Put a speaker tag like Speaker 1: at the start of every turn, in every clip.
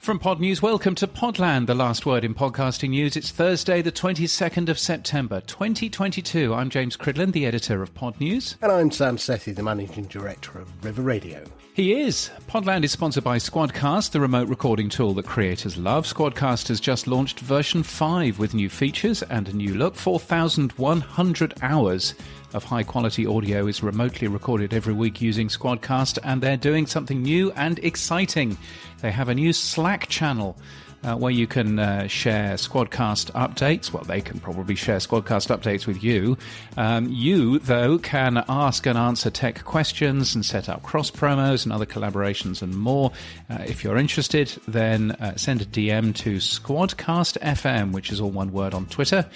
Speaker 1: From Pod News, welcome to Podland, the last word in podcasting news. It's Thursday, the 22nd of September, 2022. I'm James Cridland, the editor of Pod News.
Speaker 2: And I'm Sam Sethi, the managing director of River Radio.
Speaker 1: He is. Podland is sponsored by Squadcast, the remote recording tool that creators love. Squadcast has just launched version 5 with new features and a new look. 4,100 hours of high-quality audio is remotely recorded every week using Squadcast, and they're doing something new and exciting. They have a new Slack channel where you can share Squadcast updates. Well, they can probably share Squadcast updates with you. You, though, can ask and answer tech questions and set up cross-promos and other collaborations and more. If you're interested, then send a DM to Squadcast FM, which is all one word, on Twitter,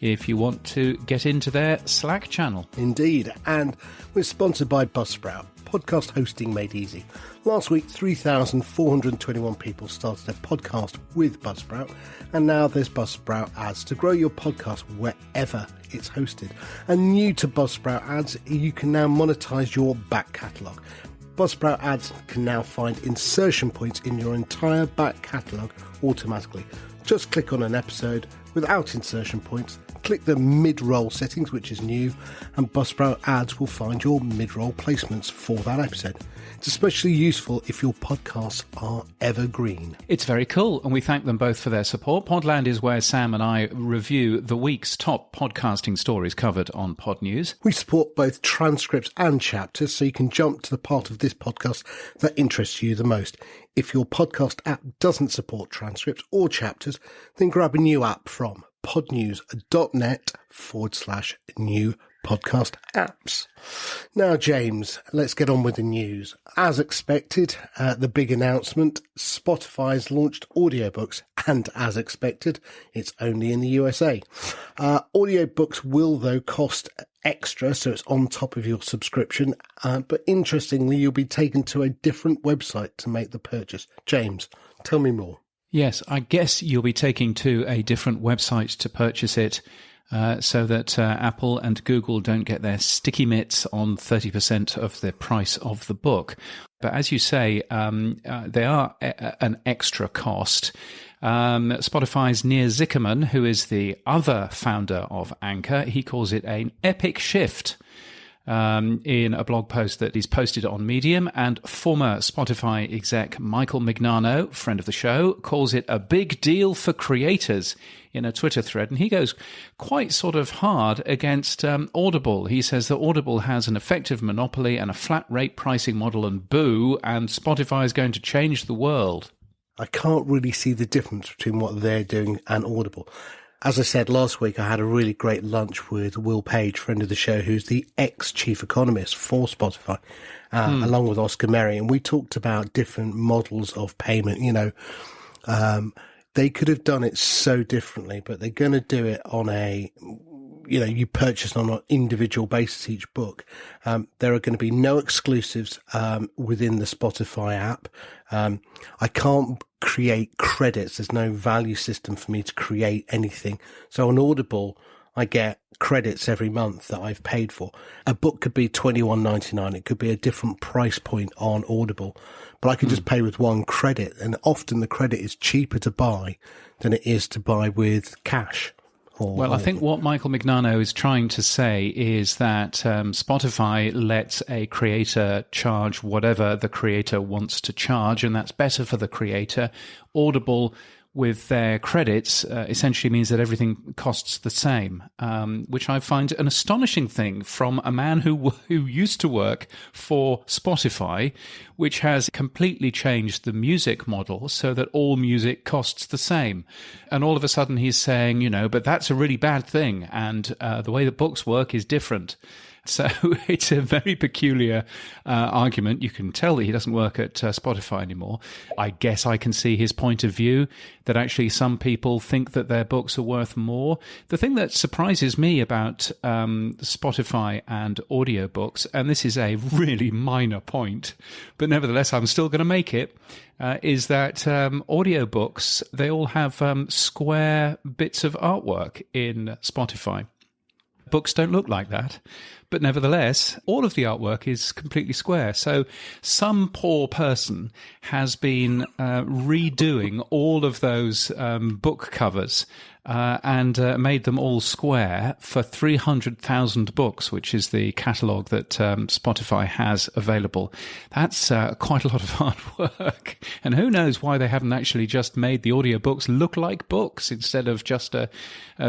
Speaker 1: if you want to get into their Slack channel.
Speaker 2: Indeed, and we're sponsored by Buzzsprout, podcast hosting made easy. Last week, 3,421 people started a podcast with Buzzsprout, and now there's Buzzsprout ads to grow your podcast wherever it's hosted. And new to Buzzsprout ads, you can now monetize your back catalogue. Buzzsprout ads can now find insertion points in your entire back catalogue automatically. Just click on an episode without insertion points, click the mid-roll settings, which is new, and Buzzsprout ads will find your mid-roll placements for that episode. It's especially useful if your podcasts are evergreen.
Speaker 1: It's very cool, and we thank them both for their support. Podland is where Sam and I review the week's top podcasting stories covered on Pod News.
Speaker 2: We support both transcripts and chapters, so you can jump to the part of this podcast that interests you the most. If your podcast app doesn't support transcripts or chapters, then grab a new app from podnews.net/new podcast apps. Now, James, let's get on with the news. As expected, the big announcement, Spotify's launched audiobooks, and as expected, it's only in the USA. Audiobooks will, though, cost extra, so it's on top of your subscription, but interestingly, you'll be taken to a different website to make the purchase. James, tell me more.
Speaker 1: Yes, I guess you'll be taking to a different website to purchase it, so that Apple and Google don't get their sticky mitts on 30% of the price of the book. But as you say, they are an extra cost. Spotify's Nir Zickerman, who is the other founder of Anchor, he calls it an epic shift in a blog post that he's posted on Medium, and former Spotify exec Michael Mignano, friend of the show, calls it a big deal for creators in a Twitter thread, and he goes quite sort of hard against Audible. He says that Audible has an effective monopoly and a flat rate pricing model, and boo, and Spotify is going to change the world.
Speaker 2: I can't really see the difference between what they're doing and Audible. As I said last week, I had a really great lunch with Will Page, friend of the show, who's the ex-chief economist for Spotify, along with Oscar Merry. And we talked about different models of payment. You know, they could have done it so differently, but they're going to do it on a, you know, you purchase on an individual basis each book. There are going to be no exclusives within the Spotify app. I can't create credits. There's no value system for me to create anything. So on Audible, I get credits every month that I've paid for. A book could be $21.99. It could be a different price point on Audible, but I can just pay with one credit. And often the credit is cheaper to buy than it is to buy with cash.
Speaker 1: Well, I think what Michael Mignano is trying to say is that Spotify lets a creator charge whatever the creator wants to charge, and that's better for the creator. Audible, with their credits, essentially means that everything costs the same, which I find an astonishing thing from a man who used to work for Spotify, which has completely changed the music model so that all music costs the same. And all of a sudden he's saying, you know, but that's a really bad thing, and the way that books work is different. So it's a very peculiar argument. You can tell that he doesn't work at Spotify anymore. I guess I can see his point of view, that actually some people think that their books are worth more. The thing that surprises me about Spotify and audiobooks, and this is a really minor point, but nevertheless I'm still going to make it, is that audiobooks, they all have square bits of artwork in Spotify. Books don't look like that. But nevertheless, all of the artwork is completely square. So some poor person has been redoing all of those book covers and made them all square for 300,000 books, which is the catalogue that Spotify has available. That's quite a lot of hard work. And who knows why they haven't actually just made the audiobooks look like books instead of just a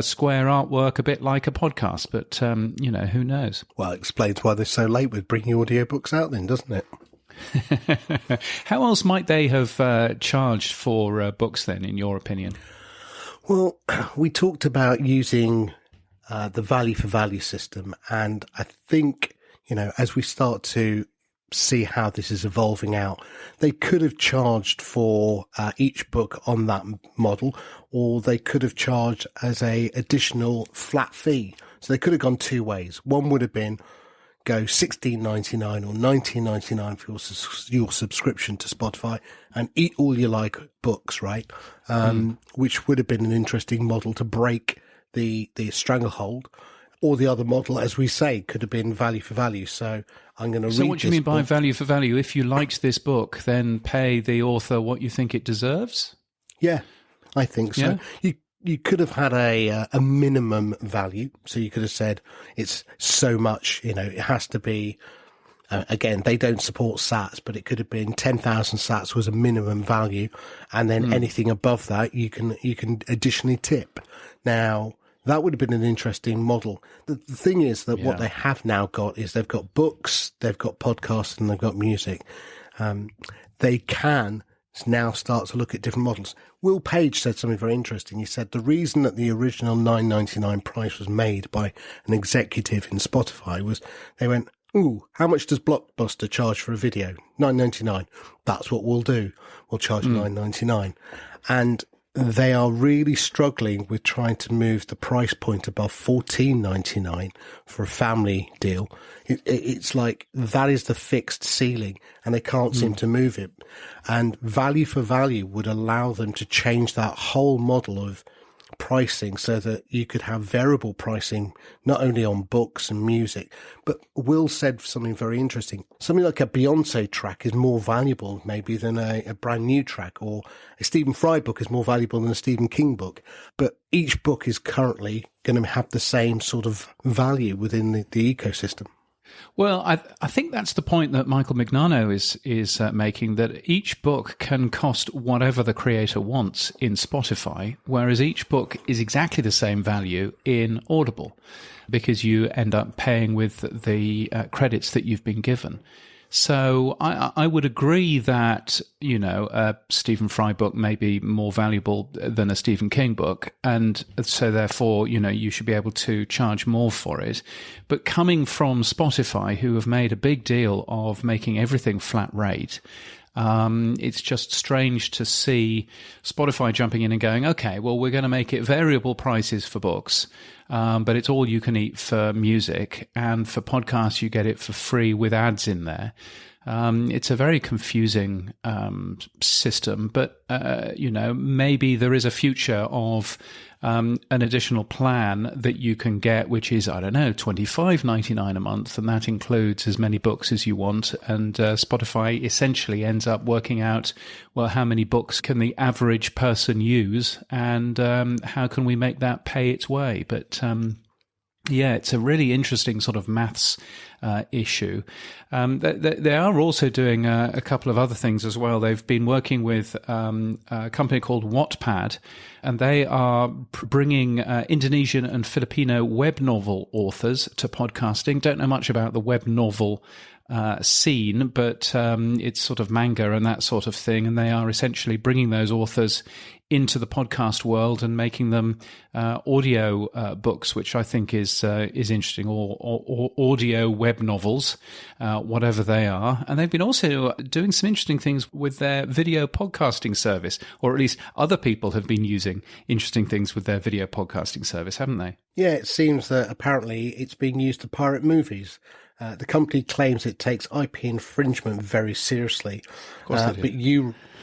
Speaker 1: square artwork, a bit like a podcast. But, who knows?
Speaker 2: Well, it explains why they're so late with bringing audiobooks out then, doesn't it?
Speaker 1: How else might they have charged for books then, in your opinion?
Speaker 2: Well, we talked about using the value for value system. And I think, as we start to see how this is evolving out, they could have charged for each book on that model, or they could have charged as a additional flat fee. So they could have gone two ways. One would have been go $16.99 or $19.99 for your subscription to Spotify and eat all you like books, right? Which would have been an interesting model to break the stranglehold. Or the other model, as we say, could have been value for value. So I'm going to read this.
Speaker 1: So what do you mean by value for value? If you liked this book, then pay the author what you think it deserves?
Speaker 2: Yeah, I think so. Yeah. You could have had a minimum value. So you could have said it's so much, it has to be, again, they don't support sats, but it could have been 10,000 sats was a minimum value. And then anything above that, you can additionally tip. Now, that would have been an interesting model. The thing is that what they have now got is they've got books, they've got podcasts, and they've got music. They can now start to look at different models. Will Page said something very interesting. He said the reason that the original $9.99 price was made by an executive in Spotify was they went, ooh, how much does Blockbuster charge for a video? $9.99. That's what we'll do. We'll charge $9.99. And they are really struggling with trying to move the price point above $14.99 for a family deal. It's like that is the fixed ceiling and they can't seem to move it. And value for value would allow them to change that whole model of pricing so that you could have variable pricing not only on books and music, but Will said something very interesting. Something like a Beyonce track is more valuable maybe than a brand new track, or a Stephen Fry book is more valuable than a Stephen King book. But each book is currently going to have the same sort of value within the ecosystem.
Speaker 1: Well, I think that's the point that Michael Mignano is making, that each book can cost whatever the creator wants in Spotify, whereas each book is exactly the same value in Audible, because you end up paying with the credits that you've been given. So I would agree that, a Stephen Fry book may be more valuable than a Stephen King book. And so therefore, you should be able to charge more for it. But coming from Spotify, who have made a big deal of making everything flat rate, it's just strange to see Spotify jumping in and going, okay, well, we're going to make it variable prices for books, but it's all you can eat for music. And for podcasts, you get it for free with ads in there. It's a very confusing system, but, maybe there is a future of an additional plan that you can get, which is, I don't know, $25.99 a month, and that includes as many books as you want. And Spotify essentially ends up working out, well, how many books can the average person use, and how can we make that pay its way? But it's a really interesting sort of maths issue. They are also doing a couple of other things as well. They've been working with a company called Wattpad, and they are bringing Indonesian and Filipino web novel authors to podcasting. Don't know much about the web novel scene, but it's sort of manga and that sort of thing, and they are essentially bringing those authors into the podcast world and making them audio books, which I think is interesting, or audio web novels, whatever they are. And they've been also doing some interesting things with their video podcasting service, or at least other people have been using interesting things with their video podcasting service, haven't they? Yeah,
Speaker 2: it seems that apparently it's being used to pirate movies. The company claims it takes IP infringement very seriously.
Speaker 1: Of course they do.
Speaker 2: But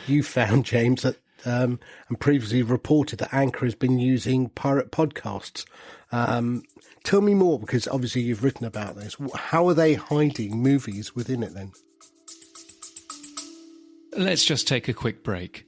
Speaker 2: you found, James, that and previously reported that Anchor has been using pirate podcasts Tell me more, because obviously you've written about this. How are they hiding movies within it then?
Speaker 1: Let's just take a quick break.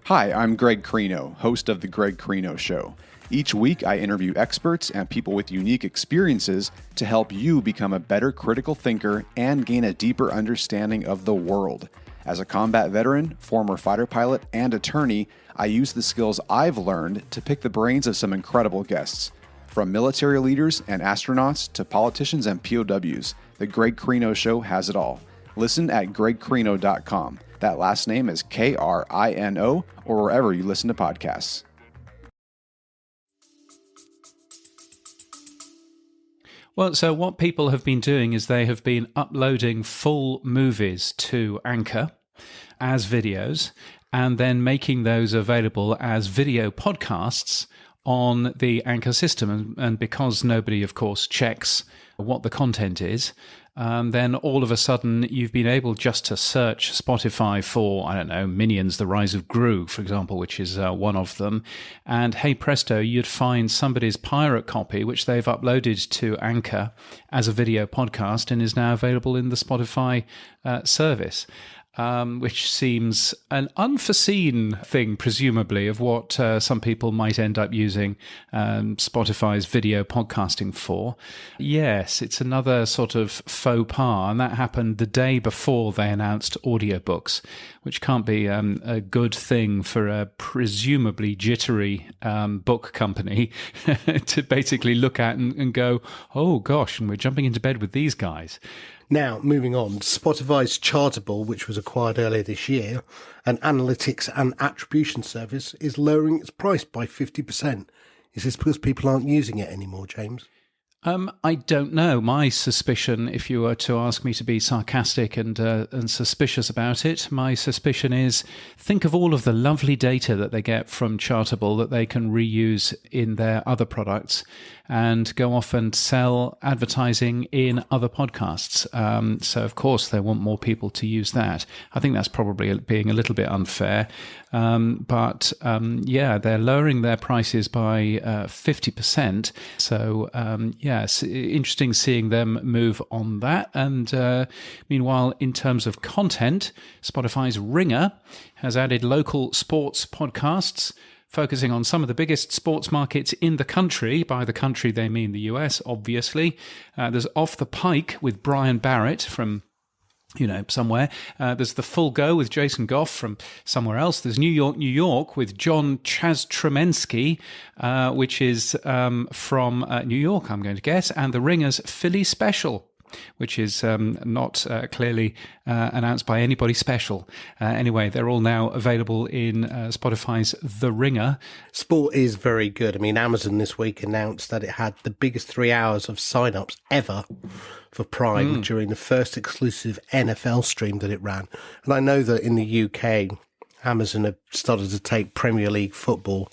Speaker 3: Hi, I'm Greg Krino, host of The Greg Krino Show. Each week, I interview experts and people with unique experiences to help you become a better critical thinker and gain a deeper understanding of the world. As a combat veteran, former fighter pilot, and attorney, I use the skills I've learned to pick the brains of some incredible guests. From military leaders and astronauts to politicians and POWs, The Greg Krino Show has it all. Listen at gregkrino.com. That last name is Krino, or wherever you listen to podcasts.
Speaker 1: Well, so what people have been doing is they have been uploading full movies to Anchor as videos and then making those available as video podcasts on the Anchor system. And because nobody, of course, checks what the content is, then all of a sudden you've been able just to search Spotify for, I don't know, Minions, The Rise of Gru, for example, which is one of them. And hey presto, you'd find somebody's pirate copy, which they've uploaded to Anchor as a video podcast and is now available in the Spotify service. Which seems an unforeseen thing, presumably, of what some people might end up using Spotify's video podcasting for. Yes, it's another sort of faux pas, and that happened the day before they announced audiobooks, which can't be a good thing for a presumably jittery book company to basically look at and go, oh gosh, and we're jumping into bed with these guys.
Speaker 2: Now, moving on, Spotify's Chartable, which was acquired earlier this year, an analytics and attribution service, is lowering its price by 50%. Is this because people aren't using it anymore, James?
Speaker 1: I don't know. My suspicion, if you were to ask me to be sarcastic and suspicious about it, my suspicion is think of all of the lovely data that they get from Chartable that they can reuse in their other products and go off and sell advertising in other podcasts. So, of course, they want more people to use that. I think that's probably being a little bit unfair. But they're lowering their prices by 50%. So, yes, interesting seeing them move on that. And meanwhile, in terms of content, Spotify's Ringer has added local sports podcasts focusing on some of the biggest sports markets in the country. By the country, they mean the US, obviously. There's Off the Pike with Brian Barrett from somewhere. There's The Full Go with Jason Goff from somewhere else. There's New York with John Tremensky, which is from New York, I'm going to guess. And The Ringer's Philly Special, which is not clearly announced by anybody special. Anyway, they're all now available in Spotify's The Ringer.
Speaker 2: Sport is very good. I mean, Amazon this week announced that it had the biggest 3 hours of sign-ups ever for Prime during the first exclusive NFL stream that it ran. And I know that in the UK, Amazon have started to take Premier League football,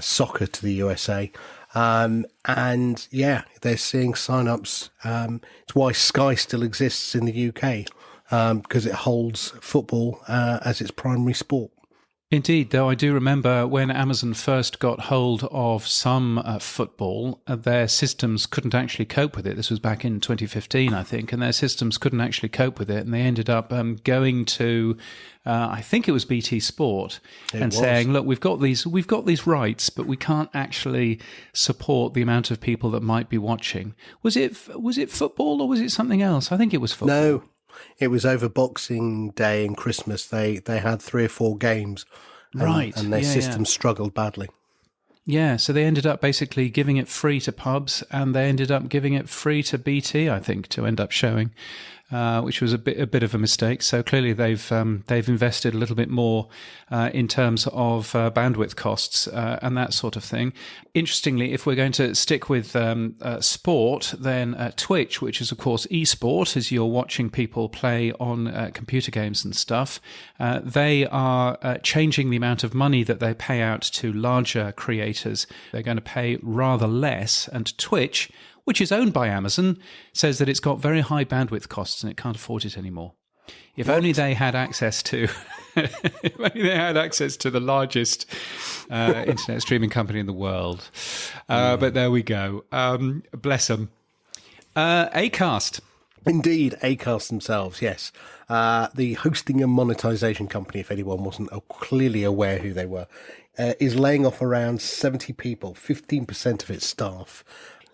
Speaker 2: soccer to the USA. And yeah, they're seeing sign-ups. It's why Sky still exists in the UK, because it holds football as its primary sport.
Speaker 1: Indeed, though I do remember when Amazon first got hold of some football, their systems couldn't actually cope with it. This was back in 2015, I think, and their systems couldn't actually cope with it, and they ended up going to, I think it was BT Sport, saying, "Look, we've got these rights, but we can't actually support the amount of people that might be watching." Was it football or was it something else? I think it was football.
Speaker 2: No. It was over Boxing Day and Christmas. They had 3 or 4 games,
Speaker 1: right?
Speaker 2: And their system struggled badly.
Speaker 1: Yeah, so they ended up basically giving it free to pubs, and they ended up giving it free to BT, I think, to end up showing, which was a bit of a mistake. So clearly they've invested a little bit more in terms of bandwidth costs and that sort of thing. Interestingly, if we're going to stick with sport, then Twitch, which is of course esport, as you're watching people play on computer games and stuff, they are changing the amount of money that they pay out to larger creators. They're going to pay rather less, and Twitch, which is owned by Amazon, says that it's got very high bandwidth costs and it can't afford it anymore. If only they had access to, if only they had access to the largest internet streaming company in the world. But there we go. Bless them. Acast.
Speaker 2: Indeed, Acast themselves, yes. The hosting and monetization company, if anyone wasn't clearly aware who they were, is laying off around 70 people, 15% of its staff.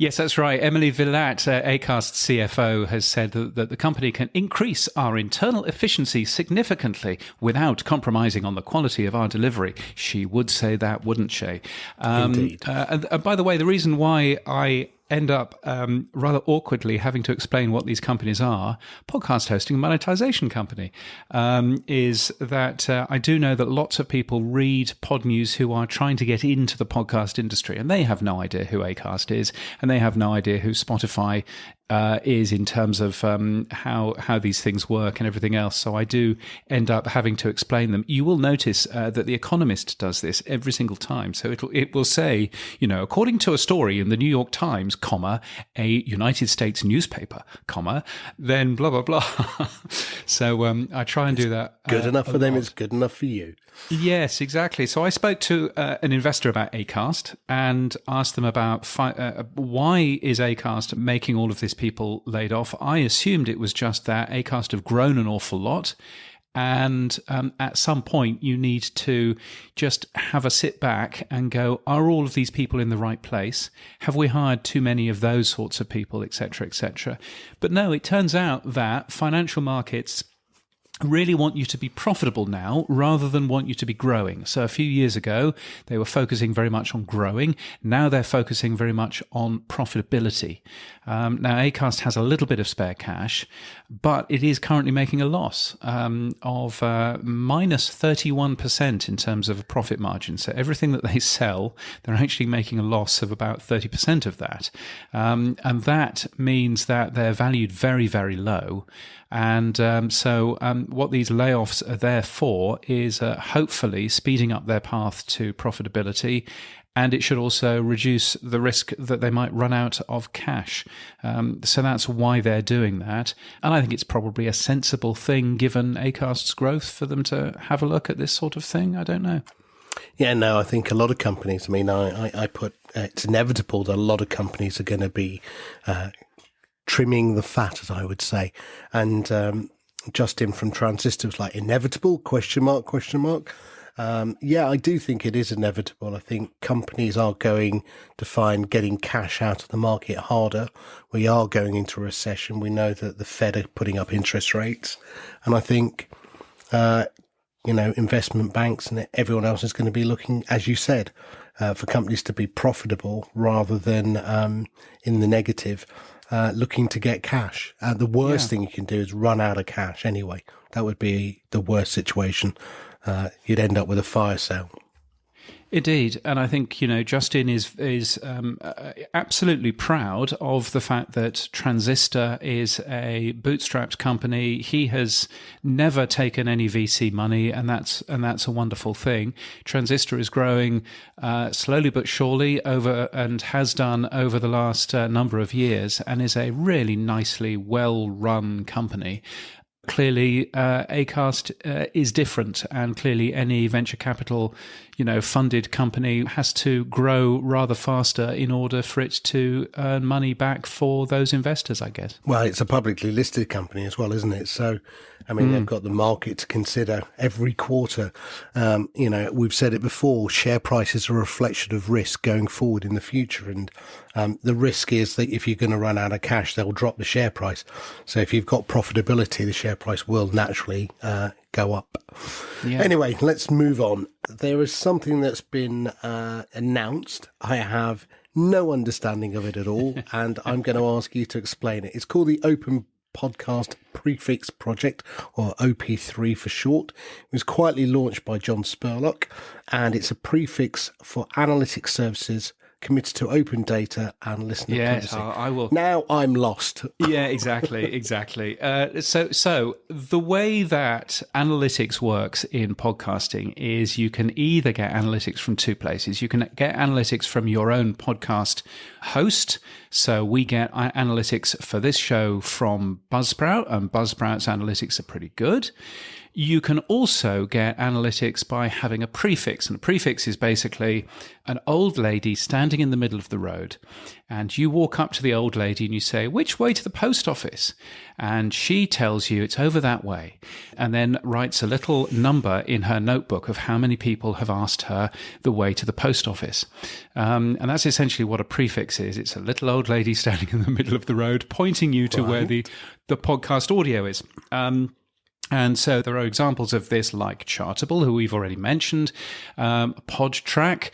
Speaker 1: Yes, that's right. Emily Villatte, Acast CFO, has said that the company can increase our internal efficiency significantly without compromising on the quality of our delivery. She would say that, wouldn't she?
Speaker 2: Indeed.
Speaker 1: And by the way, the reason why I end up rather awkwardly having to explain what these companies are, podcast hosting and monetization company, is that I do know that lots of people read Pod News who are trying to get into the podcast industry, and they have no idea who Acast is, and they have no idea who Spotify is in terms of how these things work and everything else. So I do end up having to explain them. You will notice that The Economist does this every single time. So it will say, according to a story in the New York Times, comma, a United States newspaper, comma, then blah, blah, blah. So I try and do that.
Speaker 2: Good enough for them, it's good enough for you.
Speaker 1: Yes, exactly. So I spoke to an investor about Acast and asked them about why is Acast making all of these people laid off. I assumed it was just that Acast have grown an awful lot, and at some point you need to just have a sit back and go, are all of these people in the right place? Have we hired too many of those sorts of people, etc., etc.? But no, it turns out that financial markets really want you to be profitable now rather than want you to be growing. So a few years ago, they were focusing very much on growing. Now they're focusing very much on profitability. Now, Acast has a little bit of spare cash, but it is currently making a loss of minus 31% in terms of a profit margin. So everything that they sell, they're actually making a loss of about 30% of that. And that means that they're valued very, very low. And so what these layoffs are there for is hopefully speeding up their path to profitability, and it should also reduce the risk that they might run out of cash. So that's why they're doing that. And I think it's probably a sensible thing, given Acast's growth, for them to have a look at this sort of thing. I don't know.
Speaker 2: Yeah, no, I think a lot of companies, I put it's inevitable that a lot of companies are going to be trimming the fat, as I would say. And Justin from Transistor was like, inevitable, question mark. Yeah, I do think it is inevitable. I think companies are going to find getting cash out of the market harder. We are going into a recession. We know that the Fed are putting up interest rates. And I think, investment banks and everyone else is going to be looking, as you said, for companies to be profitable rather than in the negative. Looking to get cash. The worst thing you can do is run out of cash anyway. That would be the worst situation. You'd end up with a fire sale.
Speaker 1: Indeed, and I think Justin is absolutely proud of the fact that Transistor is a bootstrapped company. He has never taken any VC money, and that's a wonderful thing. Transistor is growing slowly but surely and has done over the last number of years, and is a really nicely well-run company. Clearly, Acast is different, and clearly any venture capital, funded company has to grow rather faster in order for it to earn money back for those investors, I guess.
Speaker 2: Well, it's a publicly listed company as well, isn't it? So, they've got the market to consider every quarter. We've said it before, share prices are a reflection of risk going forward in the future. And the risk is that if you're going to run out of cash, they'll drop the share price. So if you've got profitability, the share price will naturally go up. Yeah. Anyway, let's move on. There is something that's been announced. I have no understanding of it at all, and I'm going to ask you to explain it. It's called the Open Podcast Prefix Project, or OP3 for short. It was quietly launched by John Spurlock, and it's a prefix for analytics services committed to open data and listener
Speaker 1: Yes,
Speaker 2: privacy.
Speaker 1: I will.
Speaker 2: Now I'm lost.
Speaker 1: Yeah, exactly. So the way that analytics works in podcasting is you can either get analytics from two places. You can get analytics from your own podcast host. So we get analytics for this show from Buzzsprout, and Buzzsprout's analytics are pretty good. You can also get analytics by having a prefix. And a prefix is basically an old lady standing in the middle of the road. And you walk up to the old lady and you say, which way to the post office? And she tells you it's over that way. And then writes a little number in her notebook of how many people have asked her the way to the post office. And that's essentially what a prefix is. It's a little old lady standing in the middle of the road pointing you to where the podcast audio is. And so there are examples of this like Chartable, who we've already mentioned, Podtrack,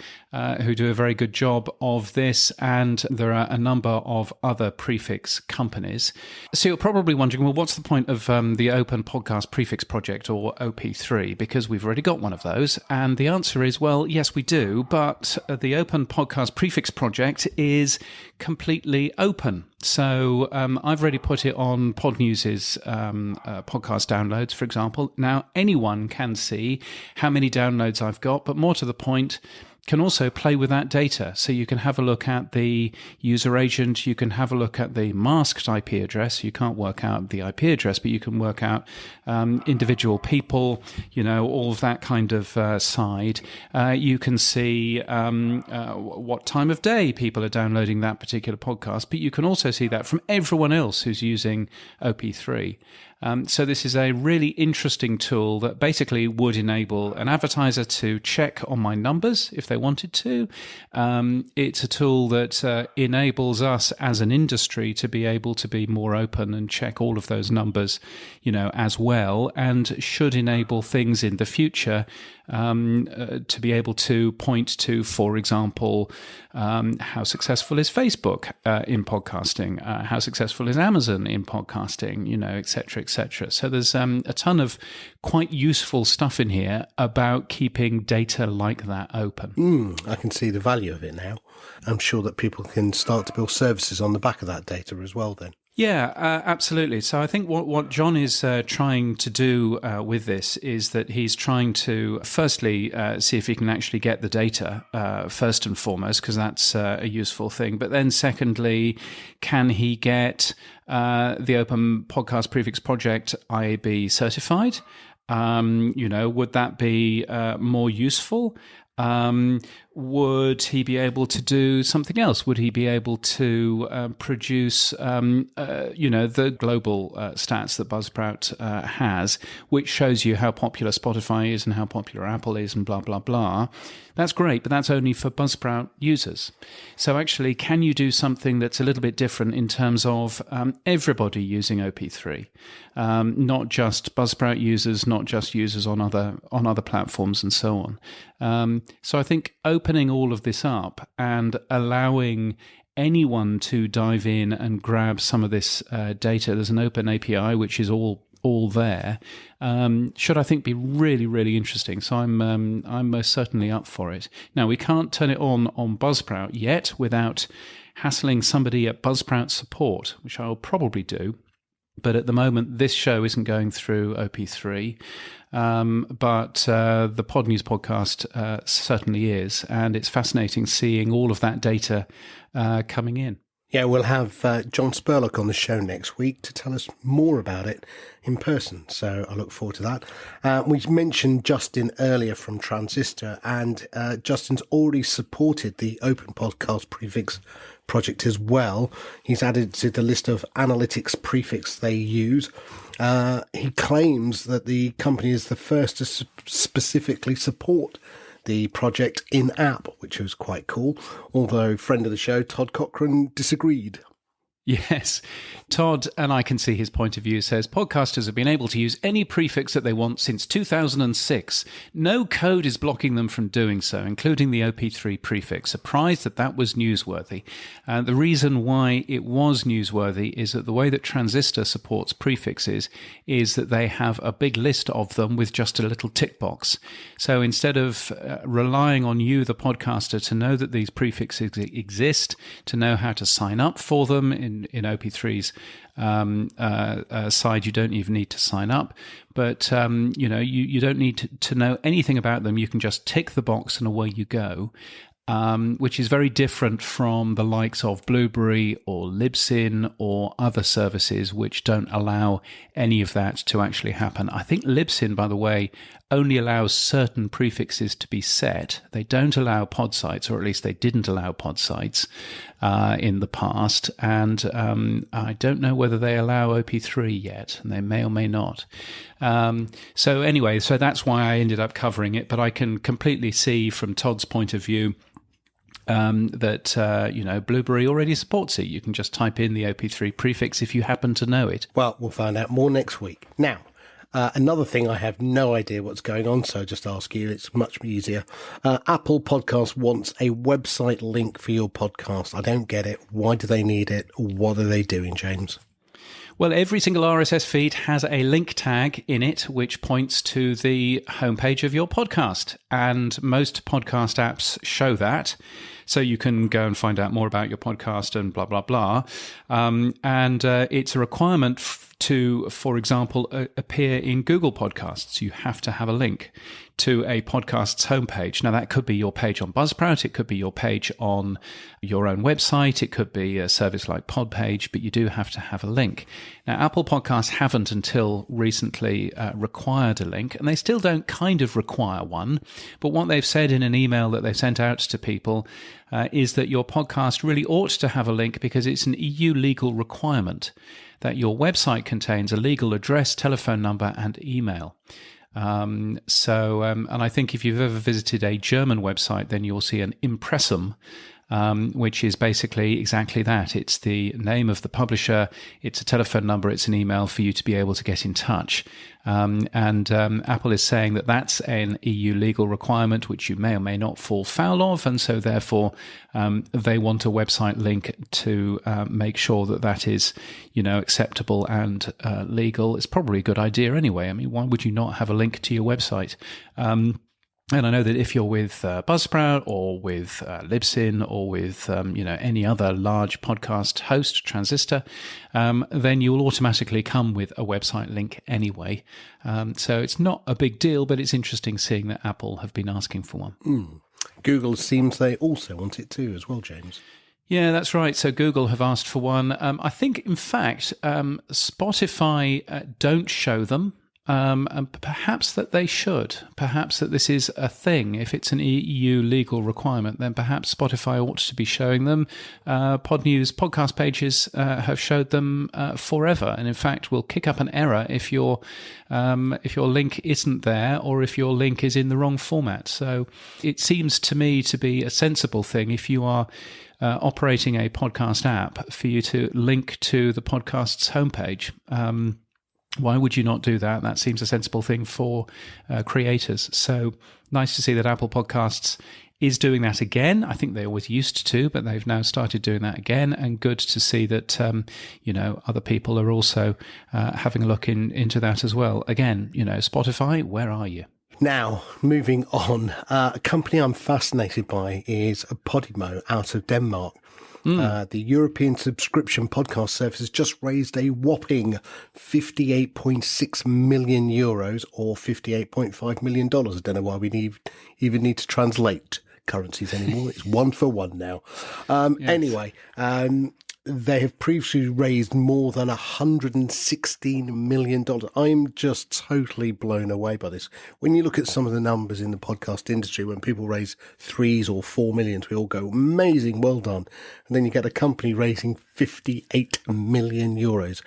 Speaker 1: who do a very good job of this, and there are a number of other prefix companies. So you're probably wondering, well, what's the point of the Open Podcast Prefix Project, or OP3, because we've already got one of those? And the answer is, well, yes, we do, but the Open Podcast Prefix Project is completely open. So I've already put it on Podnews's podcast downloads, for example. Now, anyone can see how many downloads I've got, but more to the point, can also play with that data. So you can have a look at the user agent, you can have a look at the masked IP address. You can't work out the IP address, but you can work out individual people, all of that kind of side. You can see what time of day people are downloading that particular podcast, but you can also see that from everyone else who's using OP3. So this is a really interesting tool that basically would enable an advertiser to check on my numbers if they wanted to. It's a tool that enables us as an industry to be able to be more open and check all of those numbers, as well, and should enable things in the future to be able to point to, for example, how successful is Facebook in podcasting, how successful is Amazon in podcasting, et cetera, et cetera. So there's a ton of quite useful stuff in here about keeping data like that open.
Speaker 2: I can see the value of it now. I'm sure that people can start to build services on the back of that data as well then.
Speaker 1: Yeah, absolutely. So I think what John is trying to do with this is that he's trying to, firstly, see if he can actually get the data first and foremost, because that's a useful thing. But then secondly, can he get the Open Podcast Prefix Project IAB certified? Would that be more useful? Would he be able to do something else? Would he be able to produce, the global stats that Buzzsprout has, which shows you how popular Spotify is and how popular Apple is and blah, blah, blah? That's great, but that's only for Buzzsprout users. So actually, can you do something that's a little bit different in terms of everybody using OP3? Not just Buzzsprout users, not just users on other platforms and so on. So I think opening all of this up and allowing anyone to dive in and grab some of this data, there's an open API which is all there, should I think be really, really interesting. So I'm most certainly up for it. Now, we can't turn it on Buzzsprout yet without hassling somebody at Buzzsprout support, which I'll probably do. But at the moment, this show isn't going through OP3, but the Pod News podcast certainly is, and it's fascinating seeing all of that data coming in.
Speaker 2: Yeah, we'll have John Spurlock on the show next week to tell us more about it in person, so I look forward to that. We mentioned Justin earlier from Transistor, and Justin's already supported the Open Podcast Prefix project as well. He's added to the list of analytics prefix they use. He claims that the company is the first to specifically support the project in-app, which was quite cool, although friend of the show, Todd Cochran, disagreed.
Speaker 1: Yes. Todd, and I can see his point of view, says podcasters have been able to use any prefix that they want since 2006. No code is blocking them from doing so, including the OP3 prefix. Surprised that was newsworthy. The reason why it was newsworthy is that the way that Transistor supports prefixes is that they have a big list of them with just a little tick box. So instead of relying on you, the podcaster, to know that these prefixes exist, to know how to sign up for them in OP3's side, you don't even need to sign up. But, you don't need to know anything about them. You can just tick the box and away you go. Which is very different from the likes of Blueberry or Libsyn or other services which don't allow any of that to actually happen. I think Libsyn, by the way, only allows certain prefixes to be set. They don't allow pod sites, or at least they didn't allow pod sites in the past. And I don't know whether they allow OP3 yet, and they may or may not. So that's why I ended up covering it. But I can completely see from Todd's point of view that Blueberry already supports it. You can just type in the OP3 prefix if you happen to know it.
Speaker 2: Well, we'll find out more next week. Now, another thing, I have no idea what's going on, so just ask you. It's much easier. Apple Podcast wants a website link for your podcast. I don't get it. Why do they need it? What are they doing, James?
Speaker 1: Well, every single RSS feed has a link tag in it which points to the homepage of your podcast. And most podcast apps show that. So you can go and find out more about your podcast and blah, blah, blah. It's a requirement to, for example, appear in Google Podcasts. You have to have a link to a podcast's homepage. Now, that could be your page on Buzzsprout. It could be your page on your own website. It could be a service like Podpage, but you do have to have a link. Now, Apple Podcasts haven't until recently required a link, and they still don't kind of require one. But what they've said in an email that they've sent out to people is that your podcast really ought to have a link because it's an EU legal requirement that your website contains a legal address, telephone number, and email. And I think if you've ever visited a German website, then you'll see an Impressum, which is basically exactly that. It's the name of the publisher, it's a telephone number, it's an email for you to be able to get in touch. Apple is saying that that's an EU legal requirement, which you may or may not fall foul of, and so therefore they want a website link to make sure that that is, acceptable and legal. It's probably a good idea anyway. I mean, why would you not have a link to your website? And I know that if you're with Buzzsprout or with Libsyn or with any other large podcast host, Transistor, then you will automatically come with a website link anyway. So it's not a big deal, but it's interesting seeing that Apple have been asking for one.
Speaker 2: Google seems they also want it too as well, James.
Speaker 1: Yeah, that's right. So Google have asked for one. I think, in fact, Spotify don't show them. And perhaps that they should. Perhaps that this is a thing. If it's an EU legal requirement, then perhaps Spotify ought to be showing them. Podnews podcast pages have showed them forever, and in fact will kick up an error if your link isn't there or if your link is in the wrong format. So it seems to me to be a sensible thing if you are operating a podcast app for you to link to the podcast's homepage. Why would you not do that? That seems a sensible thing for creators. So nice to see that Apple Podcasts is doing that again. I think they always used to, but they've now started doing that again. And good to see that, other people are also having a look into that as well. Again, Spotify, where are you?
Speaker 2: Now, moving on, a company I'm fascinated by is Podimo out of Denmark. The European subscription podcast service has just raised a whopping 58.6 million euros or $58.5 million. I don't know why we even need to translate currencies anymore. It's one for one now. Yes. Anyway, they have previously raised more than $116 million. I'm just totally blown away by this. When you look at some of the numbers in the podcast industry, when people raise 3 or 4 million, we all go, amazing, well done. And then you get a company raising 58 million euros.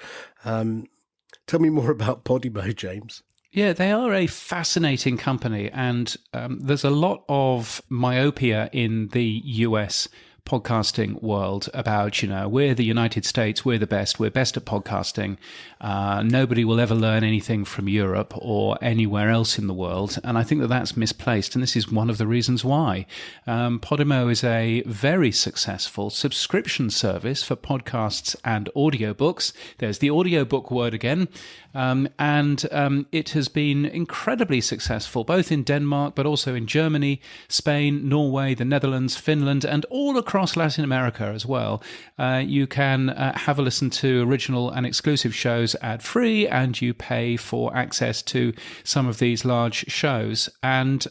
Speaker 2: Tell me more about Podimo, James.
Speaker 1: Yeah, they are a fascinating company, and there's a lot of myopia in the US podcasting world about, we're the United States, we're the best at podcasting. Nobody will ever learn anything from Europe or anywhere else in the world. And I think that that's misplaced. And this is one of the reasons why. Podimo is a very successful subscription service for podcasts and audiobooks. There's the audiobook word again. It has been incredibly successful, both in Denmark, but also in Germany, Spain, Norway, the Netherlands, Finland, and all across Latin America as well. You can have a listen to original and exclusive shows ad-free, and you pay for access to some of these large shows. And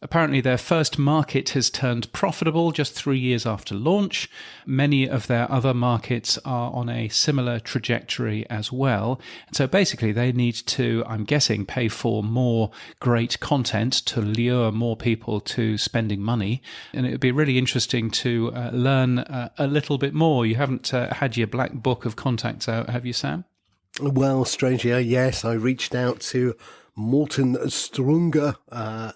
Speaker 1: apparently their first market has turned profitable just 3 years after launch. Many of their other markets are on a similar trajectory as well. And so basically they need to, I'm guessing, pay for more great content to lure more people to spending money. And it would be really interesting to learn a little bit more. You haven't had your black book of contacts out, have you, Sam?
Speaker 2: Well, strangely, yes, I reached out to Morten Strunger,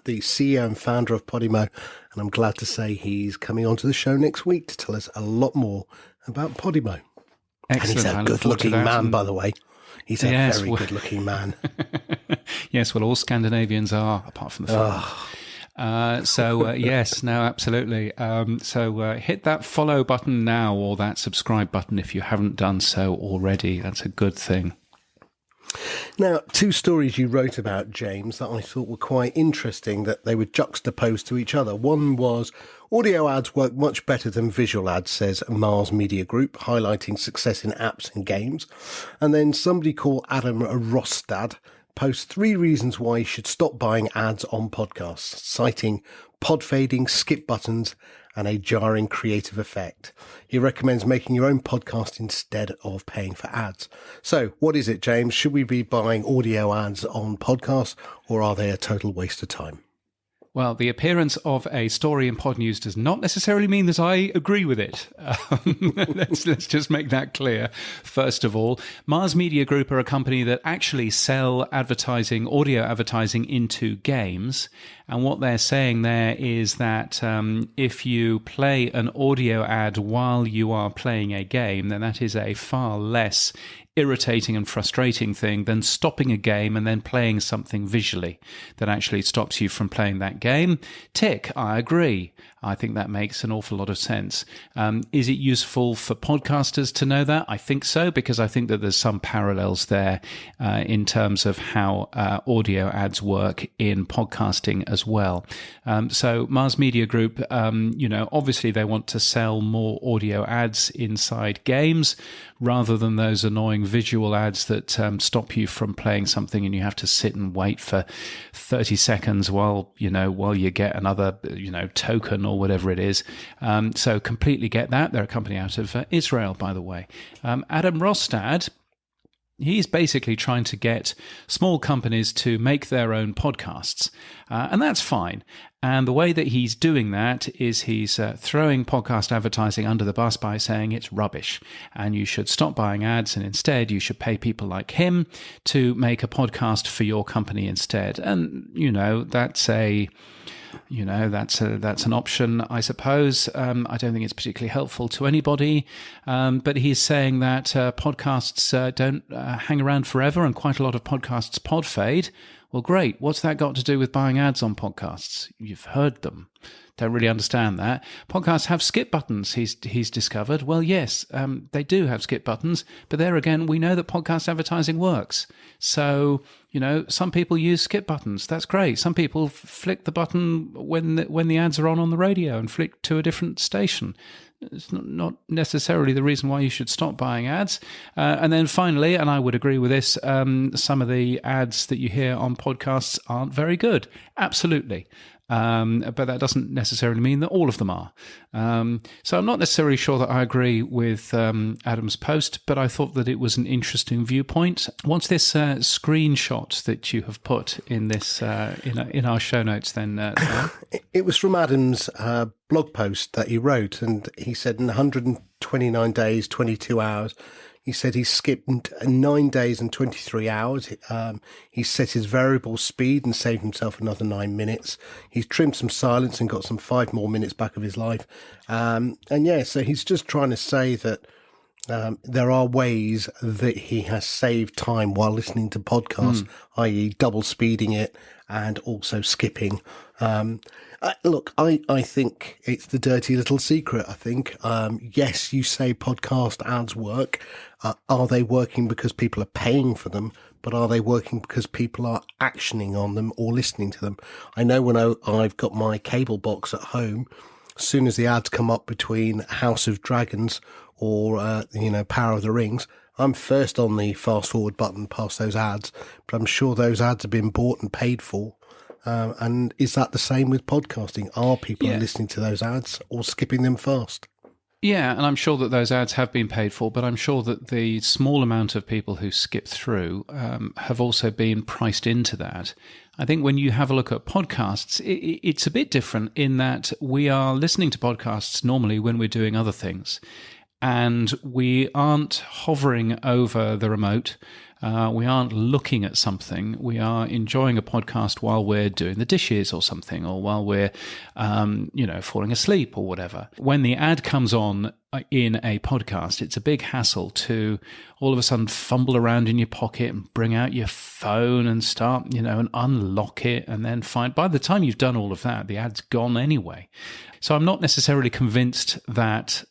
Speaker 2: the CEO and founder of Podimo, and I'm glad to say he's coming onto the show next week to tell us a lot more about Podimo.
Speaker 1: Excellent.
Speaker 2: And he's a good-looking man, by the way. He's a very good-looking man.
Speaker 1: Yes, well, all Scandinavians are, apart from the film. Yes, no, absolutely. Hit that follow button now, or that subscribe button if you haven't done so already. That's a good thing.
Speaker 2: Now, two stories you wrote about, James, that I thought were quite interesting, that they were juxtaposed to each other. One was audio ads work much better than visual ads, says Mars Media Group, highlighting success in apps and games. And then somebody called Adam Rostad posts 3 reasons why you should stop buying ads on podcasts, citing pod fading, skip buttons, and a jarring creative effect. He recommends making your own podcast instead of paying for ads. So what is it, James? Should we be buying audio ads on podcasts, or are they a total waste of time?
Speaker 1: Well, the appearance of a story in Pod News does not necessarily mean that I agree with it. Let's just make that clear. First of all, Mars Media Group are a company that actually sell advertising, audio advertising into games. And what they're saying there is that if you play an audio ad while you are playing a game, then that is a far less irritating and frustrating thing than stopping a game and then playing something visually that actually stops you from playing that game. Tick, I agree. I think that makes an awful lot of sense. Is it useful for podcasters to know that? I think so, because I think that there's some parallels there in terms of how audio ads work in podcasting as well. So Mars Media Group, obviously they want to sell more audio ads inside games rather than those annoying visual ads that stop you from playing something and you have to sit and wait for 30 seconds while you get another, token or whatever it is. So completely get that. They're a company out of Israel, by the way. Adam Rostad, he's basically trying to get small companies to make their own podcasts. And that's fine. And the way that he's doing that is he's throwing podcast advertising under the bus by saying it's rubbish and you should stop buying ads and instead you should pay people like him to make a podcast for your company instead. And, that's an option, I suppose. I don't think it's particularly helpful to anybody. But he's saying that podcasts don't hang around forever and quite a lot of podcasts pod fade. Well, great. What's that got to do with buying ads on podcasts? You've heard them. Don't really understand that. Podcasts have skip buttons, he's discovered. Well, yes, they do have skip buttons, but there again, we know that podcast advertising works. So, some people use skip buttons. That's great. Some people flick the button when the ads are on the radio and flick to a different station. It's not necessarily the reason why you should stop buying ads. And then finally, and I would agree with this, some of the ads that you hear on podcasts aren't very good. Absolutely. But that doesn't necessarily mean that all of them are. So I'm not necessarily sure that I agree with Adam's post, but I thought that it was an interesting viewpoint. What's this screenshot that you have put in this in our show notes then, Sam?
Speaker 2: It was from Adam's blog post that he wrote, and he said in 129 days, 22 hours, He said he's skipped 9 days and 23 hours. He's set his variable speed and saved himself another 9 minutes. He's trimmed some silence and got some 5 more minutes back of his life. So he's just trying to say that there are ways that he has saved time while listening to podcasts, i.e. double speeding it and also skipping. Look, I think it's the dirty little secret, I think. Yes, you say podcast ads work. Are they working because people are paying for them? But are they working because people are actioning on them or listening to them? I know when I've got my cable box at home, as soon as the ads come up between House of Dragons or, Power of the Rings, I'm first on the fast forward button past those ads, but I'm sure those ads have been bought and paid for. And is that the same with podcasting? Are people listening to those ads or skipping them fast?
Speaker 1: Yeah, and I'm sure that those ads have been paid for, but I'm sure that the small amount of people who skip through have also been priced into that. I think when you have a look at podcasts, it's a bit different in that we are listening to podcasts normally when we're doing other things. And we aren't hovering over the remote. We aren't looking at something. We are enjoying a podcast while we're doing the dishes or something, or while we're, falling asleep or whatever. When the ad comes on in a podcast, it's a big hassle to all of a sudden fumble around in your pocket and bring out your phone and start, and unlock it, and then find by the time you've done all of that, the ad's gone anyway. So I'm not necessarily convinced that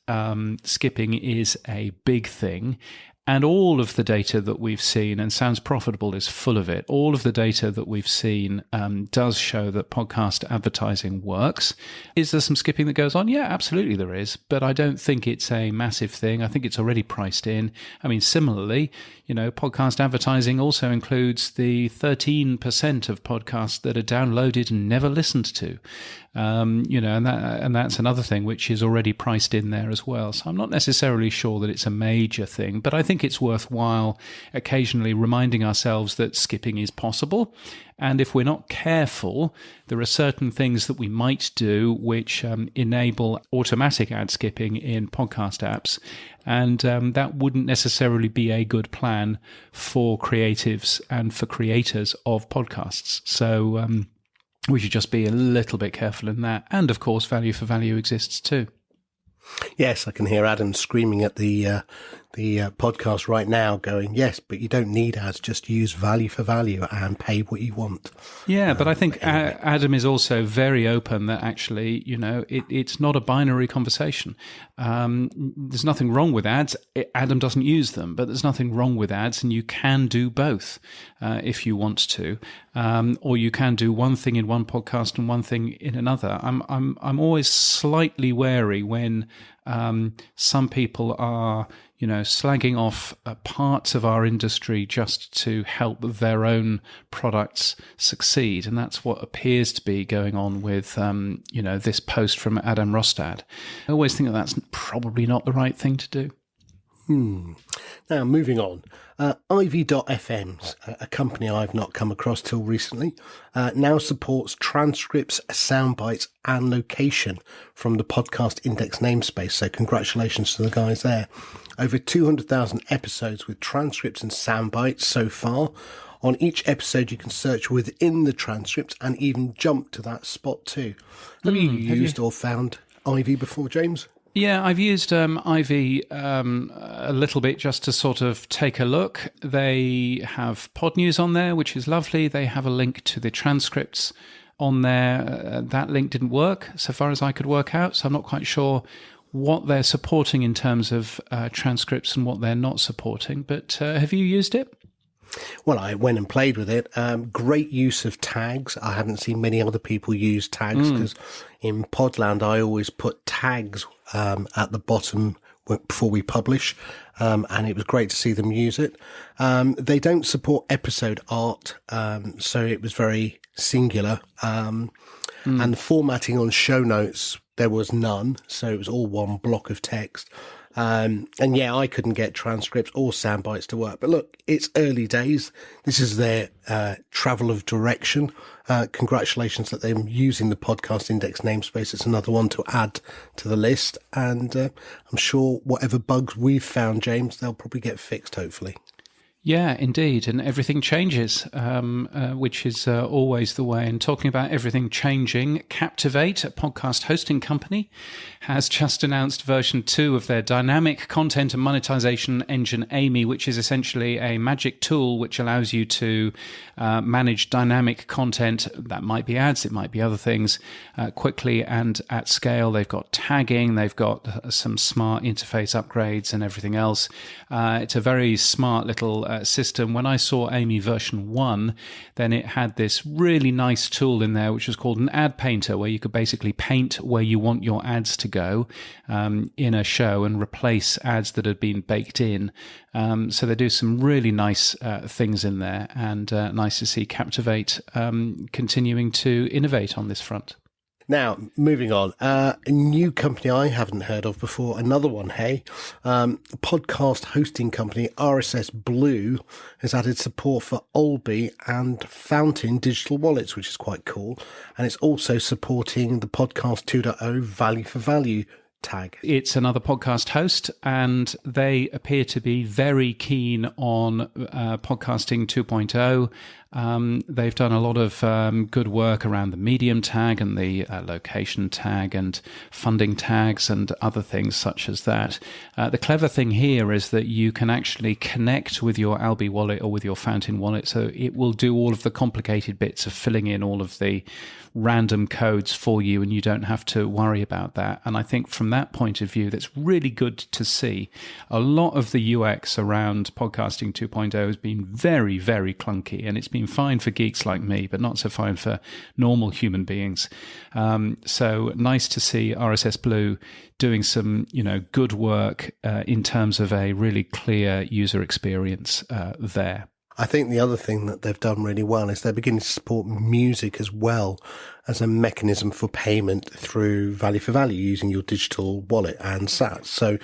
Speaker 1: skipping is a big thing. And all of the data that we've seen, and Sounds Profitable is full of it, all of the data that we've seen does show that podcast advertising works. Is there some skipping that goes on? Yeah, absolutely there is. But I don't think it's a massive thing. I think it's already priced in. I mean, similarly, podcast advertising also includes the 13% of podcasts that are downloaded and never listened to. And that's another thing which is already priced in there as well. So I'm not necessarily sure that it's a major thing, but I think it's worthwhile occasionally reminding ourselves that skipping is possible. And if we're not careful, there are certain things that we might do which enable automatic ad skipping in podcast apps. And that wouldn't necessarily be a good plan for creatives and for creators of podcasts. So we should just be a little bit careful in that. And of course, value for value exists too.
Speaker 2: Yes, I can hear Adam screaming at the podcast right now going, yes, but you don't need ads, just use value for value and pay what you want.
Speaker 1: Yeah, but I think Adam is also very open that actually, it's not a binary conversation. There's nothing wrong with ads. Adam doesn't use them, but there's nothing wrong with ads, and you can do both if you want to, or you can do one thing in one podcast and one thing in another. I'm always slightly wary when some people are, slagging off parts of our industry just to help their own products succeed. And that's what appears to be going on with, this post from Adam Rostad. I always think that that's probably not the right thing to do.
Speaker 2: Now, moving on. Ivy.fm, a company I've not come across till recently, now supports transcripts, sound bites, and location from the podcast index namespace. So congratulations to the guys there. Over 200,000 episodes with transcripts and sound bites so far. On each episode, you can search within the transcripts and even jump to that spot too. Have you used or found Ivy before, James?
Speaker 1: Yeah, I've used Ivy a little bit just to sort of take a look. They have pod news on there, which is lovely. They have a link to the transcripts on there. That link didn't work so far as I could work out, so I'm not quite sure what they're supporting in terms of transcripts and what they're not supporting. But have you used it?
Speaker 2: Well, I went and played with it. Great use of tags. I haven't seen many other people use tags because in Podland, I always put tags at the bottom before we publish, and it was great to see them use it. They don't support episode art, so it was very singular. And the formatting on show notes, there was none, so it was all one block of text. And yeah, I couldn't get transcripts or sound bites to work. But look, it's early days. This is their travel of direction. Congratulations that they're using the Podcast Index namespace. It's another one to add to the list. And I'm sure whatever bugs we've found, James, they'll probably get fixed, hopefully.
Speaker 1: Yeah, indeed. And everything changes, which is always the way. And talking about everything changing, Captivate, a podcast hosting company, has just announced version 2 of their dynamic content and monetization engine, Amy, which is essentially a magic tool which allows you to manage dynamic content. That might be ads, it might be other things, quickly and at scale. They've got tagging, they've got some smart interface upgrades and everything else. It's a very smart little system. When I saw Amy version 1, then it had this really nice tool in there which was called an ad painter, where you could basically paint where you want your ads to go in a show and replace ads that had been baked in. So they do some really nice things in there, and nice to see Captivate continuing to innovate on this front.
Speaker 2: Now, moving on, a new company I haven't heard of before, another one, podcast hosting company RSS Blue has added support for Olby and Fountain digital wallets, which is quite cool. And it's also supporting the Podcast 2.0 value for value tag.
Speaker 1: It's another podcast host, and they appear to be very keen on podcasting 2.0. They've done a lot of good work around the medium tag and the location tag and funding tags and other things such as that. The clever thing here is that you can actually connect with your Alby wallet or with your Fountain wallet, so it will do all of the complicated bits of filling in all of the random codes for you, and you don't have to worry about that. And I think from that point of view, that's really good to see. A lot of the UX around podcasting 2.0 has been very, very clunky, and it's been fine for geeks like me, but not so fine for normal human beings. So nice to see RSS Blue doing some, good work in terms of a really clear user experience there.
Speaker 2: I think the other thing that they've done really well is they're beginning to support music as well as a mechanism for payment through value for value using your digital wallet and SaaS. So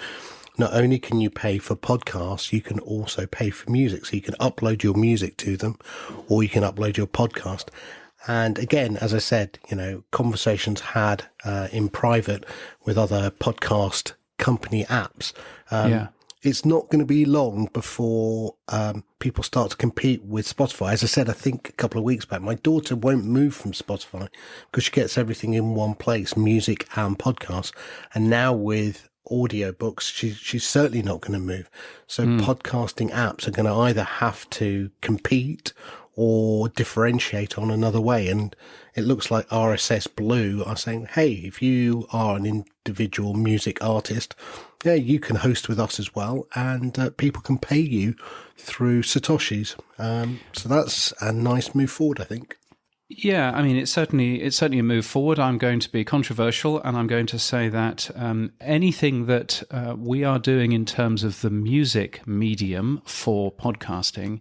Speaker 2: not only can you pay for podcasts, you can also pay for music. So you can upload your music to them, or you can upload your podcast. And again, as I said, conversations had in private with other podcast company apps. It's not going to be long before people start to compete with Spotify. As I said, I think a couple of weeks back, my daughter won't move from Spotify because she gets everything in one place, music and podcasts. And now with audiobooks, she's certainly not going to move. So podcasting apps are going to either have to compete or differentiate on another way. And it looks like RSS Blue are saying, hey, if you are an individual music artist, yeah, you can host with us as well, and people can pay you through Satoshis. So that's a nice move forward, I think.
Speaker 1: Yeah, I mean, it's certainly a move forward. I'm going to be controversial, and I'm going to say that anything that we are doing in terms of the music medium for podcasting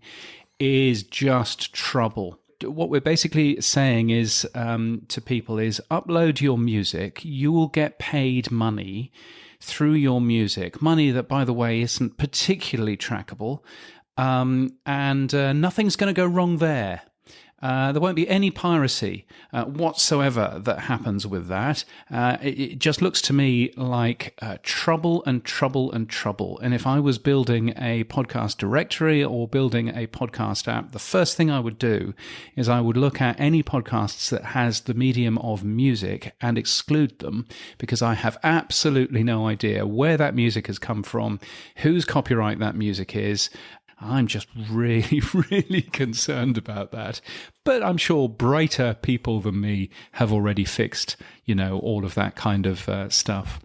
Speaker 1: is just trouble. What we're basically saying is to people is upload your music. You will get paid money through your music, money that, by the way, isn't particularly trackable, and nothing's going to go wrong there. There won't be any piracy whatsoever that happens with that. It just looks to me like trouble and trouble and trouble. And if I was building a podcast directory or building a podcast app, the first thing I would do is I would look at any podcasts that has the medium of music and exclude them, because I have absolutely no idea where that music has come from, whose copyright that music is. I'm just really, really concerned about that. But I'm sure brighter people than me have already fixed, all of that kind of stuff.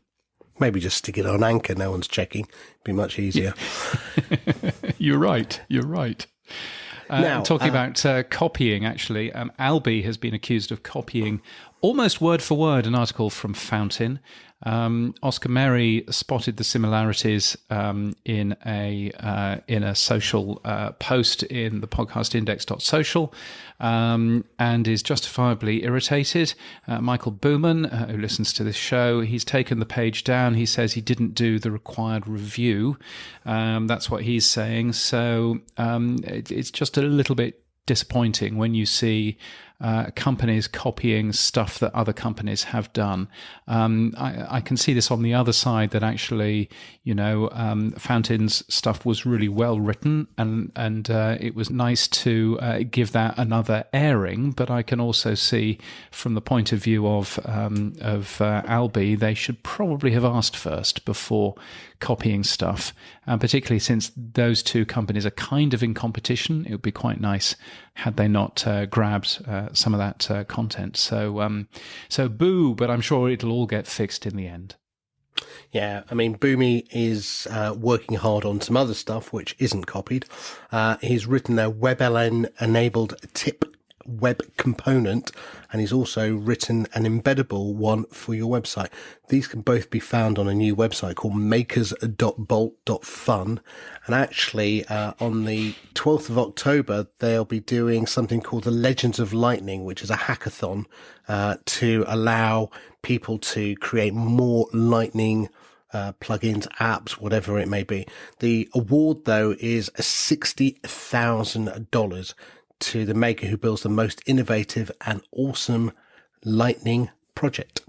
Speaker 2: Maybe just stick it on Anchor. No one's checking. It'd be much easier.
Speaker 1: You're right. Now, talking about copying, actually, Alby has been accused of copying almost word for word an article from Fountain. Oscar Mary spotted the similarities in a social post in the podcastindex.social and is justifiably irritated. Michael Booman, who listens to this show, he's taken the page down. He says he didn't do the required review. That's what he's saying. So it's just a little bit disappointing when you see companies copying stuff that other companies have done. I can see this on the other side, that actually, Fountain's stuff was really well written, and it was nice to give that another airing. But I can also see, from the point of view of Albi, they should probably have asked first before copying stuff, particularly since those two companies are kind of in competition. It would be quite nice had they not grabbed some of that content. So boo, but I'm sure it'll all get fixed in the end.
Speaker 2: Yeah, I mean, Boomy is working hard on some other stuff which isn't copied. He's written a WebLN-enabled tip web component, and he's also written an embeddable one for your website. These can both be found on a new website called makers.bolt.fun. And actually, on the 12th of October, they'll be doing something called the Legends of Lightning, which is a hackathon to allow people to create more Lightning plugins, apps, whatever it may be. The award, though, is $60,000 to the maker who builds the most innovative and awesome Lightning project.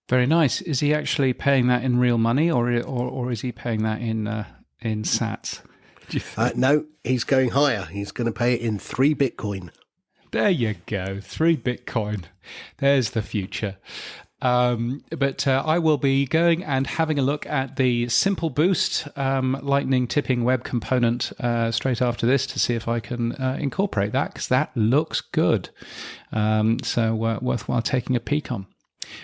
Speaker 1: Very nice. Is he actually paying that in real money, or is he paying that in sats? Do you think?
Speaker 2: No, he's going higher. He's going to pay it in 3 Bitcoin.
Speaker 1: There you go, 3 Bitcoin. There's the future. But I will be going and having a look at the Simple Boost Lightning tipping web component straight after this to see if I can incorporate that, because that looks good. So worthwhile taking a peek on.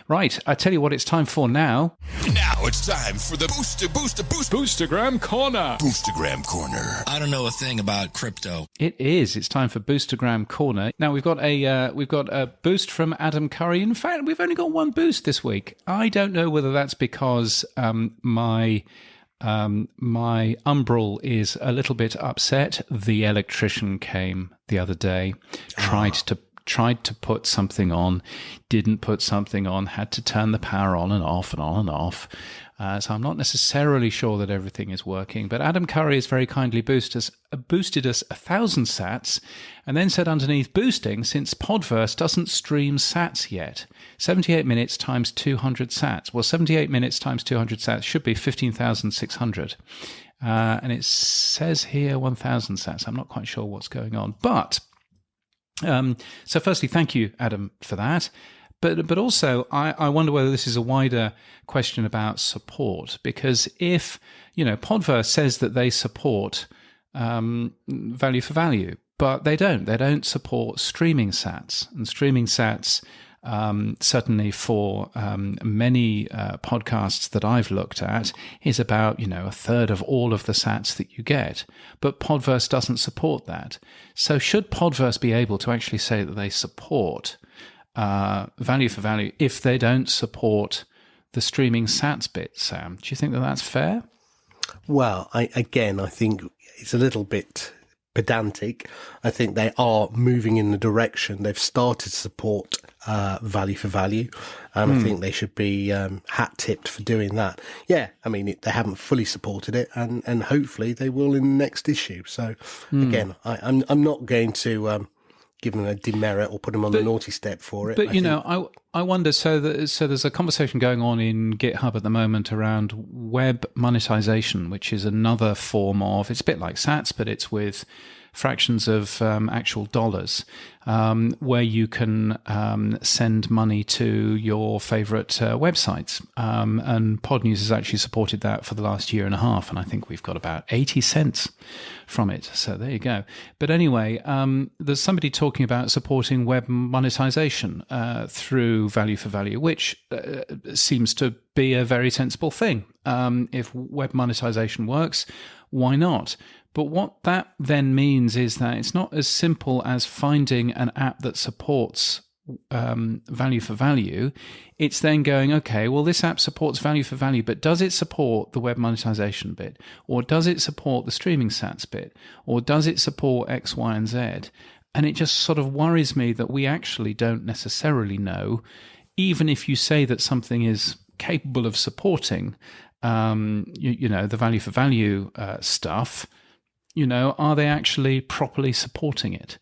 Speaker 1: Right, I tell you what it's time for now.
Speaker 4: Now it's time for the Boostergram Corner. Boostergram Corner. I don't know a thing about crypto.
Speaker 1: It is. It's time for Boostergram Corner. Now we've got a boost from Adam Curry. In fact, we've only got one boost this week. I don't know whether that's because my Umbrel is a little bit upset. The electrician came the other day, tried to put something on, didn't put something on, had to turn the power on and off and on and off. So I'm not necessarily sure that everything is working. But Adam Curry has very kindly boosted us 1,000 sats, and then said underneath, boosting since Podverse doesn't stream sats yet. 78 minutes times 200 sats. Well, 78 minutes times 200 sats should be 15,600. And it says here 1,000 sats. I'm not quite sure what's going on. But so firstly, thank you, Adam, for that. But also, I wonder whether this is a wider question about support, because if, Podverse says that they support value for value, but they don't support streaming sats. And streaming sats, certainly for many podcasts that I've looked at, is about, a third of all of the sats that you get. But Podverse doesn't support that. So should Podverse be able to actually say that they support value for value if they don't support the streaming sats bit, Sam? Do you think that that's fair?
Speaker 2: Well, I think it's a little bit pedantic. I think they are moving in the direction. They've started to support value for value, and I think they should be hat tipped for doing that. Yeah, I mean, they haven't fully supported it, and hopefully they will in the next issue. So again, I'm not going to give them a demerit or put them on the naughty step for it.
Speaker 1: But I wonder. So there's a conversation going on in GitHub at the moment around web monetization, which is another form of. It's a bit like Sats, but it's with fractions of actual dollars, where you can send money to your favorite websites. And Podnews has actually supported that for the last year and a half, and I think we've got about 80 cents from it. So there you go. But anyway, there's somebody talking about supporting web monetization through value for value, which seems to be a very sensible thing. If web monetization works, why not? But what that then means is that it's not as simple as finding an app that supports value for value, it's then going, okay, well, this app supports value for value, but does it support the web monetization bit? Or does it support the streaming sats bit? Or does it support X, Y, and Z? And it just sort of worries me that we actually don't necessarily know, even if you say that something is capable of supporting, the value for value stuff, are they actually properly supporting it?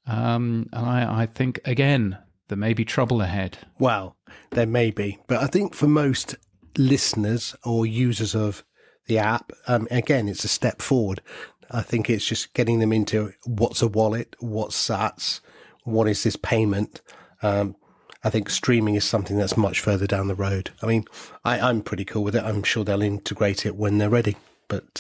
Speaker 1: And I think, again, there may be trouble ahead.
Speaker 2: Well, there may be. But I think for most listeners or users of the app, again, it's a step forward. I think it's just getting them into what's a wallet, what's sats, what is this payment. I think streaming is something that's much further down the road. I mean, I'm pretty cool with it. I'm sure they'll integrate it when they're ready. But,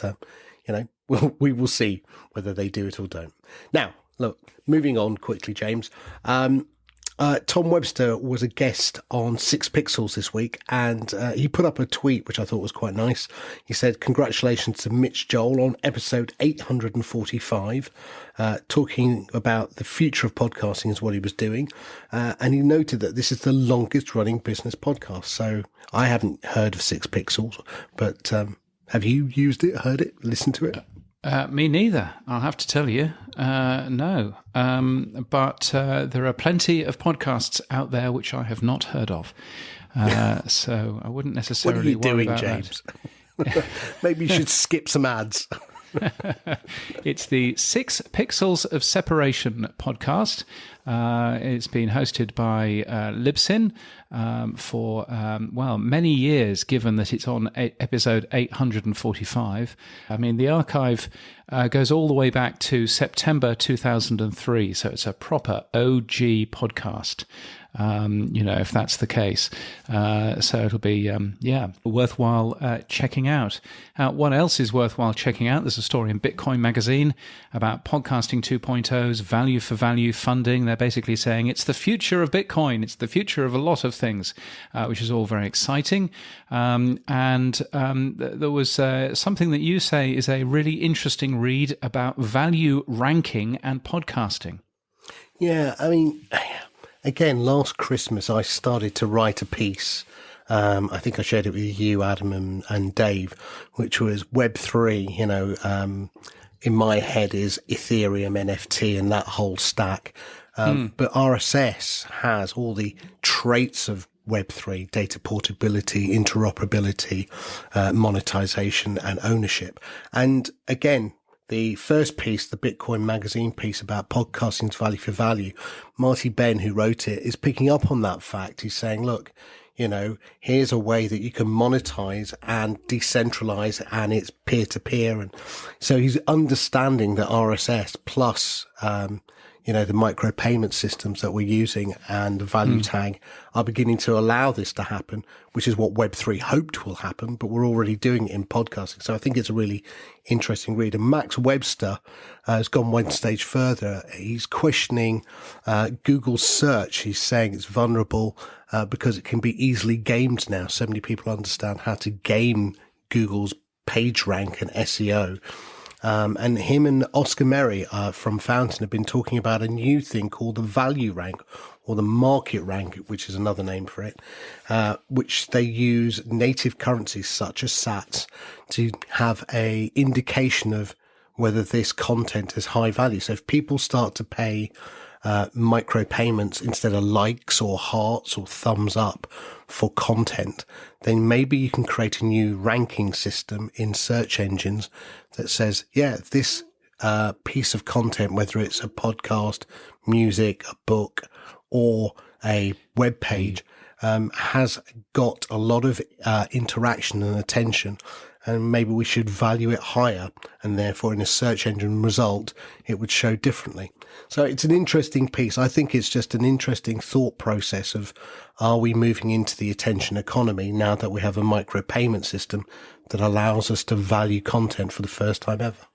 Speaker 2: we will see whether they do it or don't. Now, look, moving on quickly, James. Tom Webster was a guest on 6 Pixels this week, and he put up a tweet which I thought was quite nice. He said, "Congratulations to Mitch Joel on episode 845, talking about the future of podcasting is what he was doing. And he noted that this is the longest running business podcast." So I haven't heard of 6 Pixels, but have you used it, heard it, listened to it?
Speaker 1: Me neither, I'll have to tell you. No. But there are plenty of podcasts out there which I have not heard of. So I wouldn't necessarily
Speaker 2: What are you
Speaker 1: worry
Speaker 2: doing,
Speaker 1: about
Speaker 2: James? Maybe you should skip some ads.
Speaker 1: It's the 6 Pixels of Separation podcast. It's been hosted by Libsyn for, many years, given that it's on episode 845. I mean, the archive goes all the way back to September 2003, so it's a proper OG podcast. If that's the case. So it'll be, worthwhile checking out. What else is worthwhile checking out? There's a story in Bitcoin Magazine about podcasting 2.0's value for value funding. They're basically saying it's the future of Bitcoin. It's the future of a lot of things, which is all very exciting. There was something that you say is a really interesting read about value ranking and podcasting.
Speaker 2: Yeah, I mean, again, last Christmas, I started to write a piece. I think I shared it with you, Adam, and Dave, which was Web3, in my head is Ethereum, NFT, and that whole stack. But RSS has all the traits of Web3, data portability, interoperability, monetization, and ownership. And again, the first piece, the Bitcoin Magazine piece about podcasting's value for value, Marty Ben, who wrote it, is picking up on that fact. He's saying, look, here's a way that you can monetize and decentralize, and it's peer-to-peer. And so he's understanding that RSS plus, the micropayment systems that we're using and the value tag are beginning to allow this to happen, which is what Web3 hoped will happen, but we're already doing it in podcasting. So I think it's a really interesting read. And Max Webster has gone one stage further. He's questioning Google's search. He's saying it's vulnerable because it can be easily gamed now. So many people understand how to game Google's page rank and SEO. And him and Oscar Merry from Fountain have been talking about a new thing called the value rank or the market rank, which is another name for it, which they use native currencies such as sats to have a indication of whether this content is high value. So if people start to pay micropayments instead of likes or hearts or thumbs up for content, then maybe you can create a new ranking system in search engines that says, this piece of content, whether it's a podcast, music, a book, or a web page, has got a lot of interaction and attention, and maybe we should value it higher, and therefore in a search engine result it would show differently. So it's an interesting piece. I think it's just an interesting thought process of, are we moving into the attention economy now that we have a micropayment system that allows us to value content for the first time ever?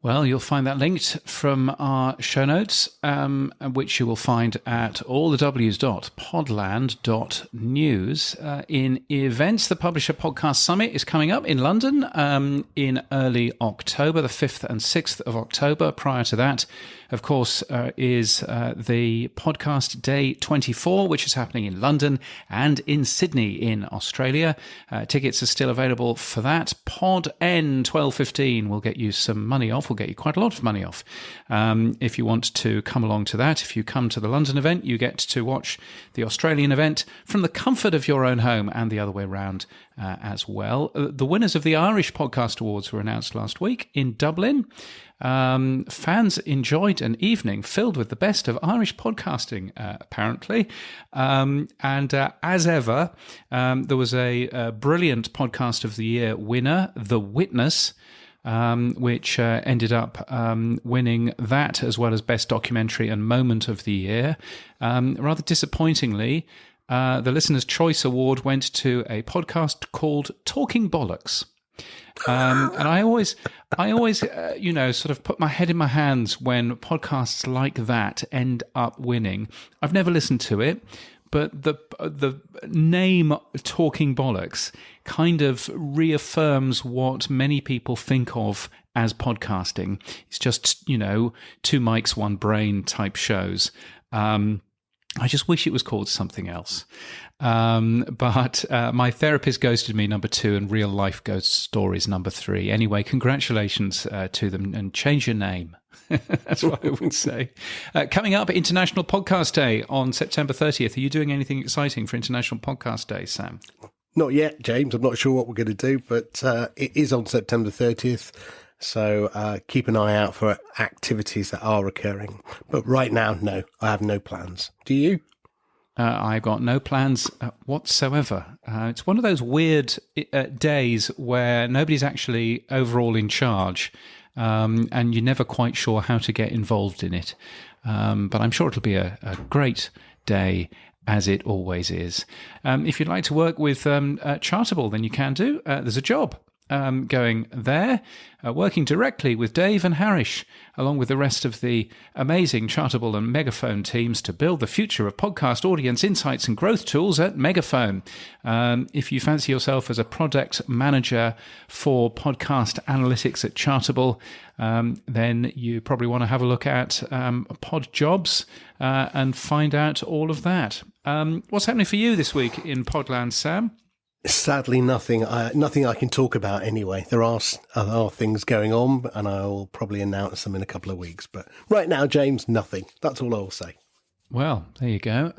Speaker 1: Well, you'll find that linked from our show notes, which you will find at allthews.podland.news. In events, the Publisher Podcast Summit is coming up in London in early October, the 5th and 6th of October. Prior to that, of course, is the podcast Day 24, which is happening in London and in Sydney in Australia. Tickets are still available for that. Podn 12:15 will get you some money off, will get you quite a lot of money off. If you want to come along to that, if you come to the London event, you get to watch the Australian event from the comfort of your own home and the other way around as well. The winners of the Irish Podcast Awards were announced last week in Dublin. Fans enjoyed an evening filled with the best of Irish podcasting, apparently. As ever, there was a brilliant Podcast of the Year winner, The Witness, which ended up winning that as well as Best Documentary and Moment of the Year. Rather disappointingly, the Listener's Choice Award went to a podcast called Talking Bollocks. And I always, sort of put my head in my hands when podcasts like that end up winning. I've never listened to it, but the name Talking Bollocks kind of reaffirms what many people think of as podcasting. It's just, two mics, one brain type shows. I just wish it was called something else. But My Therapist Ghosted Me, number 2, and Real Life Ghost Stories, number 3. Anyway, congratulations to them, and change your name. That's what I would say. Coming up, International Podcast Day on September 30th. Are you doing anything exciting for International Podcast Day, Sam?
Speaker 2: Not yet, James. I'm not sure what we're going to do, but it is on September 30th. So keep an eye out for activities that are occurring. But right now, no, I have no plans. Do you?
Speaker 1: I've got no plans whatsoever. It's one of those weird days where nobody's actually overall in charge, and you're never quite sure how to get involved in it. But I'm sure it'll be a great day, as it always is. If you'd like to work with Chartable, then you can do. There's a job going there, working directly with Dave and Harish, along with the rest of the amazing Chartable and Megaphone teams to build the future of podcast audience insights and growth tools at Megaphone. If you fancy yourself as a product manager for podcast analytics at Chartable, then you probably want to have a look at Pod Jobs and find out all of that. What's happening for you this week in Podland, Sam?
Speaker 2: Sadly, nothing I can talk about anyway. There are things going on, and I'll probably announce them in a couple of weeks. But right now, James, nothing. That's all I'll say.
Speaker 1: Well, there you go.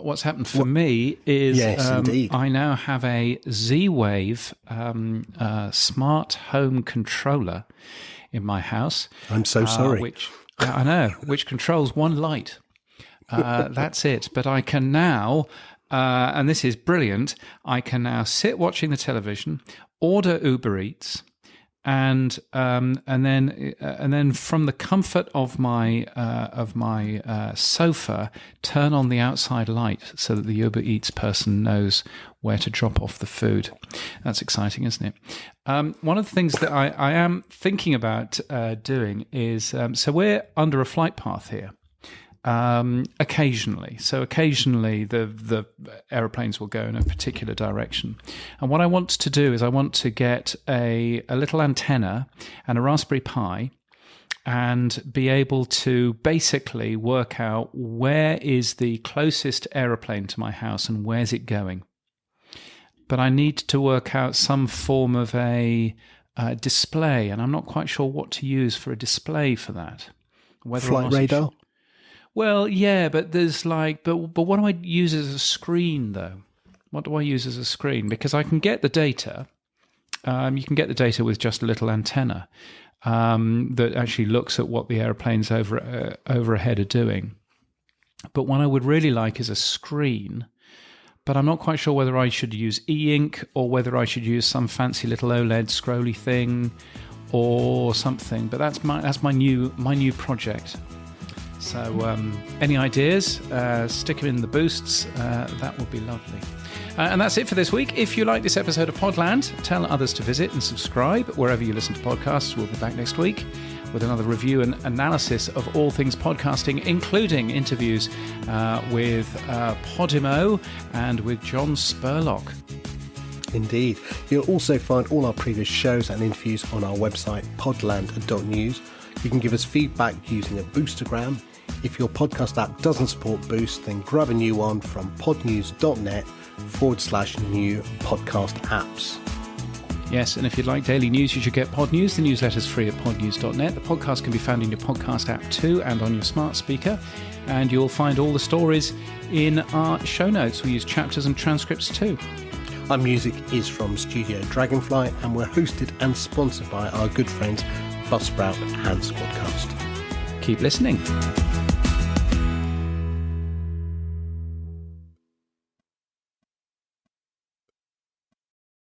Speaker 1: What's happened for me is
Speaker 2: indeed.
Speaker 1: I now have a Z-Wave smart home controller in my house.
Speaker 2: I'm so sorry.
Speaker 1: Which controls one light. That's it. But I can now... and this is brilliant. I can now sit watching the television, order Uber Eats, and then from the comfort of my sofa, turn on the outside light so that the Uber Eats person knows where to drop off the food. That's exciting, isn't it? One of the things that I am thinking about doing is so we're under a flight path here. Occasionally the aeroplanes will go in a particular direction, and what I want to do is I want to get a little antenna and a Raspberry Pi and be able to basically work out where is the closest aeroplane to my house and where's it going. But I need to work out some form of a display, and I'm not quite sure what to use for a display for that.
Speaker 2: Flight radar?
Speaker 1: Well, yeah, but there's but what do I use as a screen, though? What do I use as a screen? Because I can get the data. You can get the data with just a little antenna that actually looks at what the airplanes overhead are doing. But what I would really like is a screen. But I'm not quite sure whether I should use e-ink or whether I should use some fancy little OLED scrolly thing or something. But that's my new project. So any ideas, stick them in the boosts. That would be lovely. And that's it for this week. If you like this episode of Podland, tell others to visit and subscribe wherever you listen to podcasts. We'll be back next week with another review and analysis of all things podcasting, including interviews with Podimo and with John Spurlock.
Speaker 2: Indeed. You'll also find all our previous shows and interviews on our website, podland.news. You can give us feedback using a Boostergram. If your podcast app doesn't support Boost, then grab a new one from podnews.net/new podcast apps.
Speaker 1: Yes, and if you'd like daily news, you should get Pod News. The newsletter's free at podnews.net. The podcast can be found in your podcast app too and on your smart speaker. And you'll find all the stories in our show notes. We use chapters and transcripts too.
Speaker 2: Our music is from Studio Dragonfly, and we're hosted and sponsored by our good friends Buzzsprout and Squadcast.
Speaker 1: Keep listening.